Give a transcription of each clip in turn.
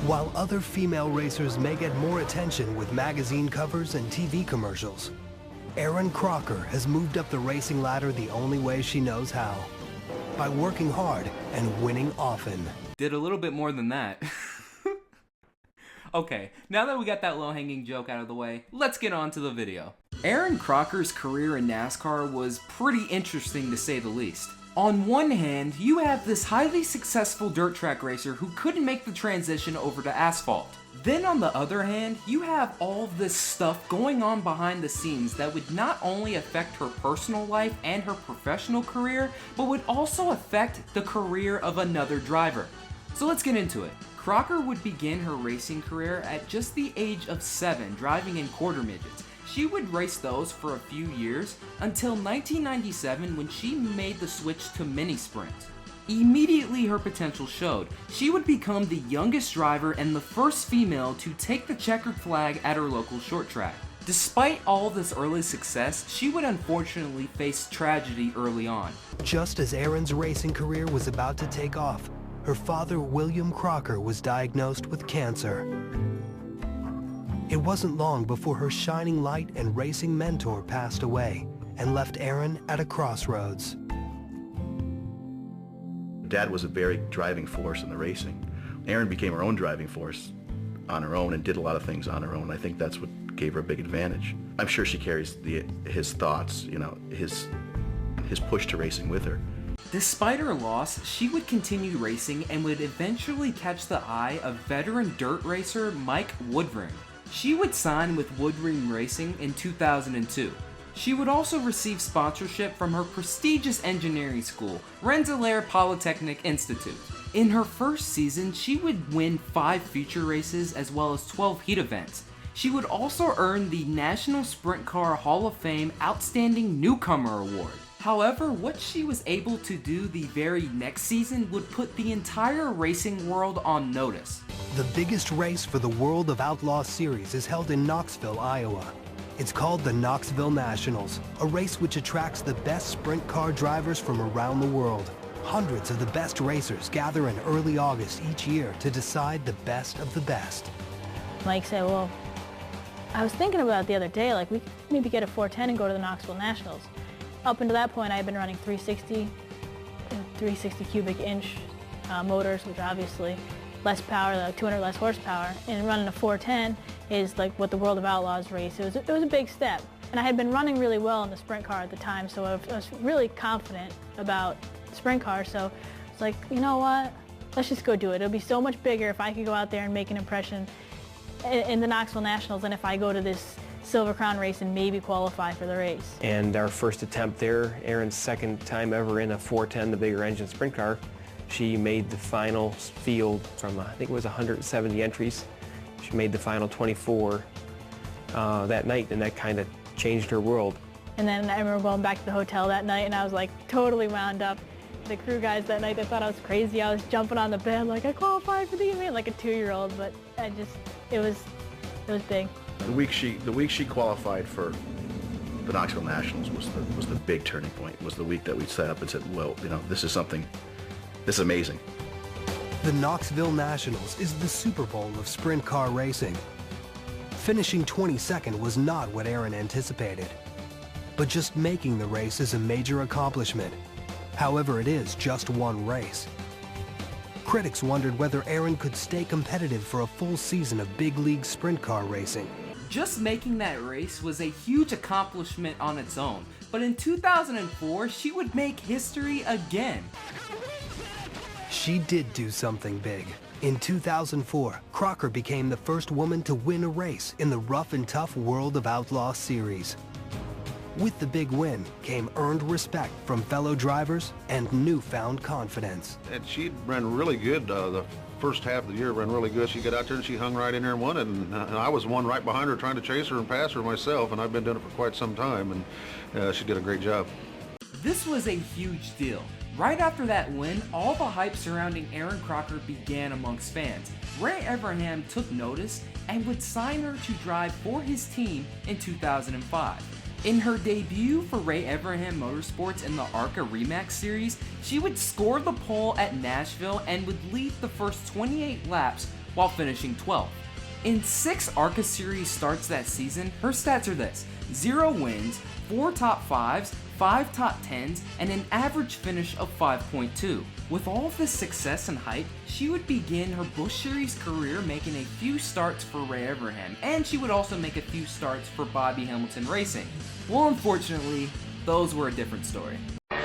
While other female racers may get more attention with magazine covers and TV commercials, Erin Crocker has moved up the racing ladder the only way she knows how, by working hard and winning often. Did a little bit more than that. Okay, now that we got that low-hanging joke out of the way, let's get on to the video. Erin Crocker's career in NASCAR was pretty interesting to say the least. On one hand, you have this highly successful dirt track racer who couldn't make the transition over to asphalt. Then on the other hand, you have all this stuff going on behind the scenes that would not only affect her personal life and her professional career, but would also affect the career of another driver. So let's get into it. Crocker would begin her racing career at just the age of 7, driving in quarter midgets. She would race those for a few years until 1997 when she made the switch to mini sprints. Immediately her potential showed. She would become the youngest driver and the first female to take the checkered flag at her local short track. Despite all this early success, she would unfortunately face tragedy early on. Just as Erin's racing career was about to take off, her father, William Crocker, was diagnosed with cancer. It wasn't long before her shining light and racing mentor passed away and left Erin at a crossroads. Dad was a very driving force in the racing. Erin became her own driving force on her own and did a lot of things on her own. I think that's what gave her a big advantage. I'm sure she carries his thoughts, his push to racing with her. Despite her loss, she would continue racing and would eventually catch the eye of veteran dirt racer Mike Woodring. She would sign with Woodring Racing in 2002. She would also receive sponsorship from her prestigious engineering school, Rensselaer Polytechnic Institute. In her first season, she would win 5 feature races as well as 12 heat events. She would also earn the National Sprint Car Hall of Fame Outstanding Newcomer Award. However, what she was able to do the very next season would put the entire racing world on notice. The biggest race for the World of Outlaw Series is held in Knoxville, Iowa. It's called the Knoxville Nationals, a race which attracts the best sprint car drivers from around the world. Hundreds of the best racers gather in early August each year to decide the best of the best. Mike said, well, I was thinking about it the other day, like we could maybe get a 410 and go to the Knoxville Nationals. Up until that point, I had been running 360 cubic inch motors, which are obviously less power, like 200 less horsepower, and running a 410 is like what the World of Outlaws race. It was a big step. And I had been running really well in the sprint car at the time, so I was really confident about the sprint car, so it's like, you know what, let's just go do it. It'll be so much bigger if I could go out there and make an impression in the Knoxville Nationals than if I go to this Silver Crown race and maybe qualify for the race. And our first attempt there, Erin's second time ever in a 410, the bigger engine sprint car, she made the final field from, I think it was 170 entries. She made the final 24 that night, and that kind of changed her world. And then I remember going back to the hotel that night, and I was like totally wound up. The crew guys that night, they thought I was crazy. I was jumping on the bed like, I qualified for the event, like a 2-year-old, but it was big. The week she qualified for the Knoxville Nationals was the big turning point. Was the week that we set up and said, well, this is amazing. The Knoxville Nationals is the Super Bowl of sprint car racing. Finishing 22nd was not what Erin anticipated, but just making the race is a major accomplishment. However, it is just one race. Critics wondered whether Erin could stay competitive for a full season of big league sprint car racing. Just making that race was a huge accomplishment on its own, but in 2004, she would make history again. She did do something big. In 2004, Crocker became the first woman to win a race in the Rough and Tough World of Outlaw Series. With the big win came earned respect from fellow drivers and newfound confidence. And she ran really good. The first half of the year ran really good. She got out there and she hung right in there and won it. And I was one right behind her trying to chase her and pass her myself, and I've been doing it for quite some time, and she did a great job. This was a huge deal. Right after that win, all the hype surrounding Erin Crocker began amongst fans. Ray Evernham took notice and would sign her to drive for his team in 2005. In her debut for Ray Evernham Motorsports in the ARCA Remax Series, she would score the pole at Nashville and would lead the first 28 laps while finishing 12th. In 6 ARCA Series starts that season, her stats are this: 0 wins, 4 top 5s, 5 top 10s, and an average finish of 5.2. With all of this success and hype, she would begin her Busch Series career making a few starts for Ray Evernham, and she would also make a few starts for Bobby Hamilton Racing. Well, unfortunately, those were a different story.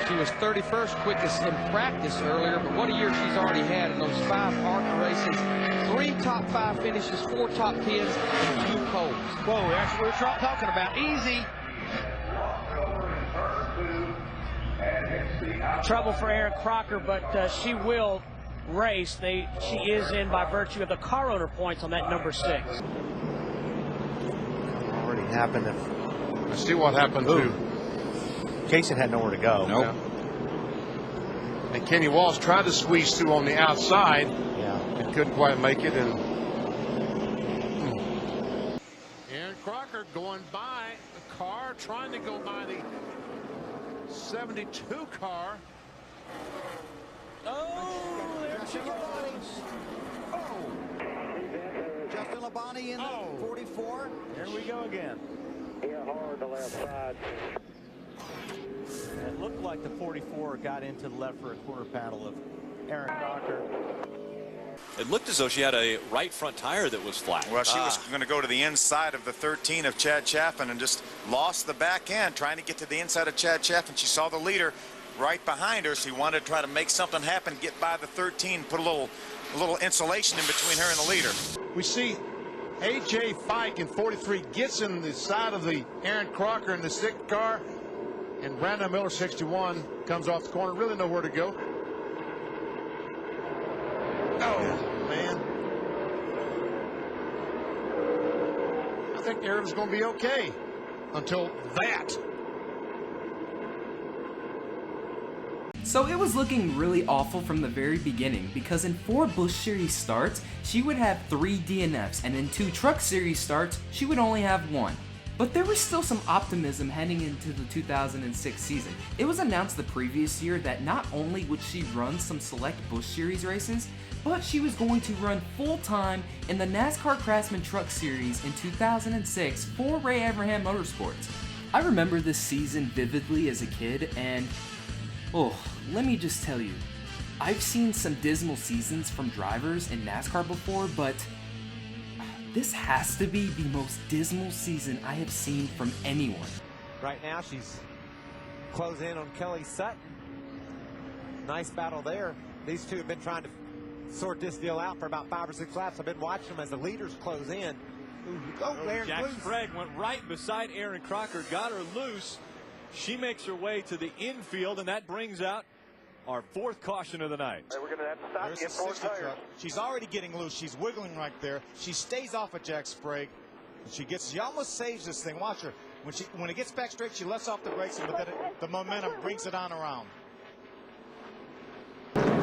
She was 31st quickest in practice earlier, but what a year she's already had in those 5 ARCA races. 3 top 5 finishes, 4 top 10s, and 2 poles. Whoa, that's what we're talking about. Easy. Trouble for Erin Crocker, but she will race. She is in by virtue of the car owner points on that number 6. Already happened. Let's see what happened to Jason had nowhere to go. Nope. And Kenny Walsh tried to squeeze through on the outside. Yeah. And couldn't quite make it. And Erin Crocker going by the car, trying to go by the 72 car. Oh, there she goes. Justin Labonte in the 44. Here we go again. Here hard to left side. It looked like the 44 got into the left for a quarter panel of Erin Crocker. It looked as though she had a right front tire that was flat. Well, she was going to go to the inside of the 13 of Chad Chaffin and just lost the back end trying to get to the inside of Chad Chaffin. She saw the leader right behind her. She wanted to try to make something happen, get by the 13, put a little insulation in between her and the leader. We see A.J. Fike in 43 gets in the side of the Erin Crocker in the 6th car, and Brandon Miller 61 comes off the corner. Really nowhere to go. Oh, man. I think Erin's going to be okay until that. So it was looking really awful from the very beginning, because in 4 Busch Series starts, she would have 3 DNFs, and in 2 Truck Series starts, she would only have 1. But there was still some optimism heading into the 2006 season. It was announced the previous year that not only would she run some select Busch Series races, but she was going to run full-time in the NASCAR Craftsman Truck Series in 2006 for Ray Evernham Motorsports. I remember this season vividly as a kid, and let me just tell you, I've seen some dismal seasons from drivers in NASCAR before, but this has to be the most dismal season I have seen from anyone. Right now she's closing in on Kelly Sutton. Nice battle there. These two have been trying to sort this deal out for about 5 or 6 laps. I've been watching them as the leaders close in. Jack Sprague went right beside Erin Crocker, got her loose. She makes her way to the infield, and that brings out our 4th caution of the night. We're going to have to stop and get 4 tires. She's already getting loose. She's wiggling right there. She stays off of Jack Sprague. She almost saves this thing. Watch her. When it gets back straight, she lets off the brakes, but then the momentum brings it on around.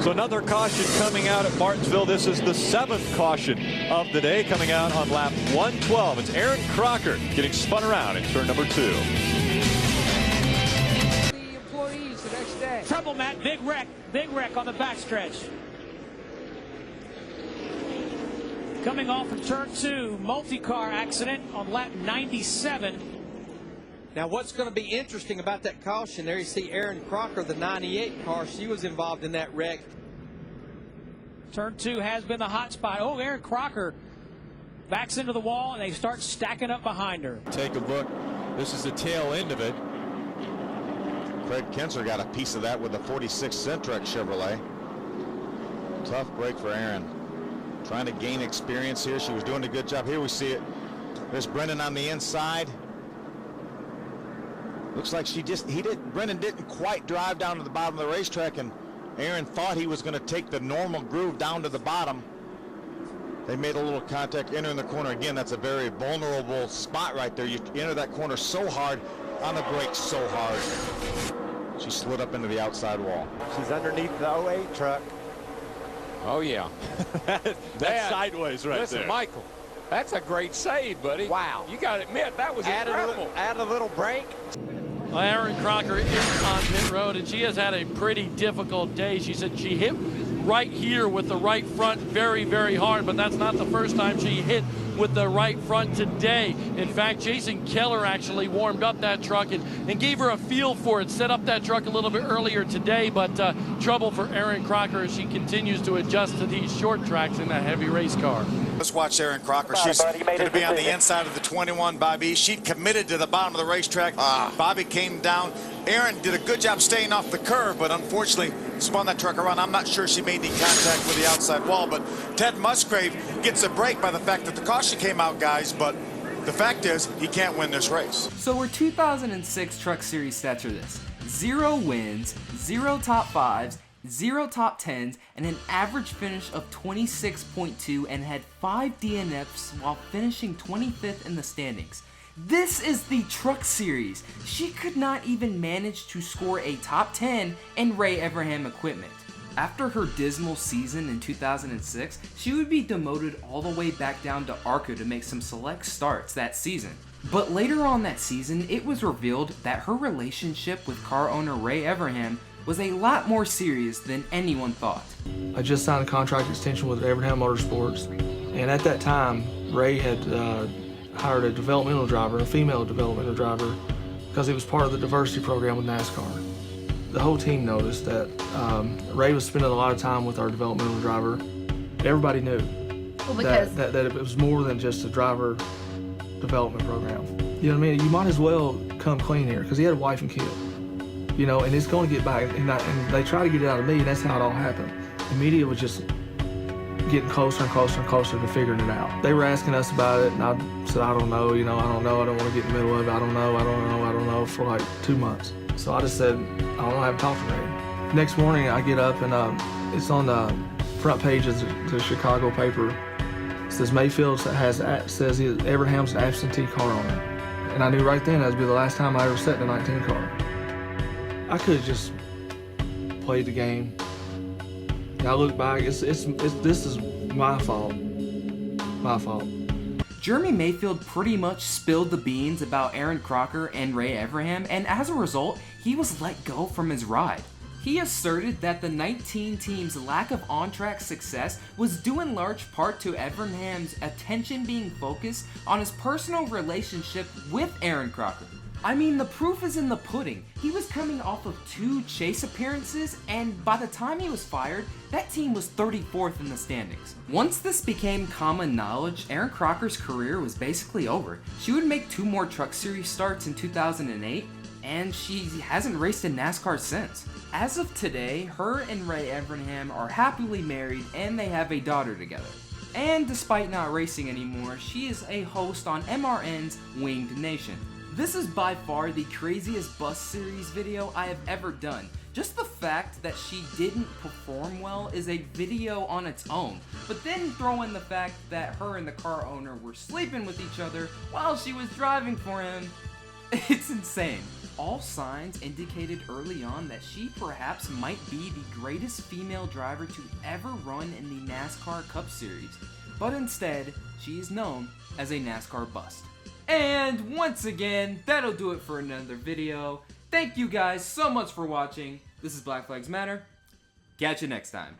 So another caution coming out at Martinsville. This is the 7th caution of the day, coming out on lap 112. It's Erin Crocker getting spun around in turn number 2. Trouble, Matt. Big wreck on the backstretch. Coming off of turn 2, multi-car accident on lap 97. Now, what's going to be interesting about that caution there, you see Erin Crocker, the 98 car, she was involved in that wreck. Turn 2 has been the hot spot. Oh, Erin Crocker backs into the wall, and they start stacking up behind her. Take a look. This is the tail end of it. Craig Kinzer got a piece of that with the 46 Centrex Chevrolet. Tough break for Erin. Trying to gain experience here. She was doing a good job. Here we see it. There's Brendan on the inside. Looks like Brendan didn't quite drive down to the bottom of the racetrack, and Erin thought he was going to take the normal groove down to the bottom. They made a little contact entering the corner. Again, that's a very vulnerable spot right there. You enter that corner so hard, on the brakes so hard. She slid up into the outside wall. She's underneath the 08 truck. Oh, yeah. That's sideways right listen, there. Michael, that's a great save, buddy. Wow. You got to admit, that was incredible. Add a little break. Well, Erin Crocker is on pit road, and she has had a pretty difficult day. She said she hit right here with the right front very, very hard, but that's not the first time she hit with the right front today. In fact, Jason Keller actually warmed up that truck and gave her a feel for it, set up that truck a little bit earlier today, but trouble for Erin Crocker as she continues to adjust to these short tracks in that heavy race car. Let's watch Erin Crocker. She's going to be on the inside of the 21, Bobby. She committed to the bottom of the racetrack. Bobby came down. Erin did a good job staying off the curve, but unfortunately spun that truck around. I'm not sure she made any contact with the outside wall, but Ted Musgrave gets a break by the fact that the caution came out, guys, but the fact is he can't win this race. So our 2006 Truck Series stats are this: 0 wins, 0 top 5s, 0 top 10s, and an average finish of 26.2, and had 5 DNFs while finishing 25th in the standings. This is the Truck Series. She could not even manage to score a top 10 in Ray Evernham equipment. After her dismal season in 2006, she would be demoted all the way back down to ARCA to make some select starts that season. But later on that season, it was revealed that her relationship with car owner Ray Evernham was a lot more serious than anyone thought. I just signed a contract extension with Evernham Motorsports, and at that time, Ray had hired a developmental driver, a female developmental driver, because it was part of the diversity program with NASCAR. The whole team noticed that Ray was spending a lot of time with our developmental driver. Everybody knew that it was more than just a driver development program. You know what I mean? You might as well come clean here, because he had a wife and kid. You know, and it's going to get back, and they try to get it out of me, and that's how it all happened. The media was just getting closer and closer and closer to figuring it out. They were asking us about it, and I said, I don't know, you know, I don't know, I don't want to get in the middle of it, I don't know, for like 2 months. So I just said, I don't know, I haven't talked to Ray. Next morning, I get up, and it's on the front page of the Chicago paper. It says Mayfield says Evernham's an absentee car owner. And I knew right then that would be the last time I ever sat in a 19 car. I could have just played the game. And I look back, this is my fault. My fault. Jeremy Mayfield pretty much spilled the beans about Erin Crocker and Ray Evernham, and as a result, he was let go from his ride. He asserted that the 19 team's lack of on-track success was due in large part to Evernham's attention being focused on his personal relationship with Erin Crocker. I mean, the proof is in the pudding. He was coming off of 2 chase appearances, and by the time he was fired, that team was 34th in the standings. Once this became common knowledge, Erin Crocker's career was basically over. She would make 2 more Truck Series starts in 2008, and she hasn't raced in NASCAR since. As of today, her and Ray Evernham are happily married, and they have a daughter together. And despite not racing anymore, she is a host on MRN's Winged Nation. This is by far the craziest bus series video I have ever done. Just the fact that she didn't perform well is a video on its own, but then throw in the fact that her and the car owner were sleeping with each other while she was driving for him. It's insane. All signs indicated early on that she perhaps might be the greatest female driver to ever run in the NASCAR Cup Series, but instead, she is known as a NASCAR bust. And once again, that'll do it for another video. Thank you guys so much for watching. This is Black Flags Matter. Catch you next time.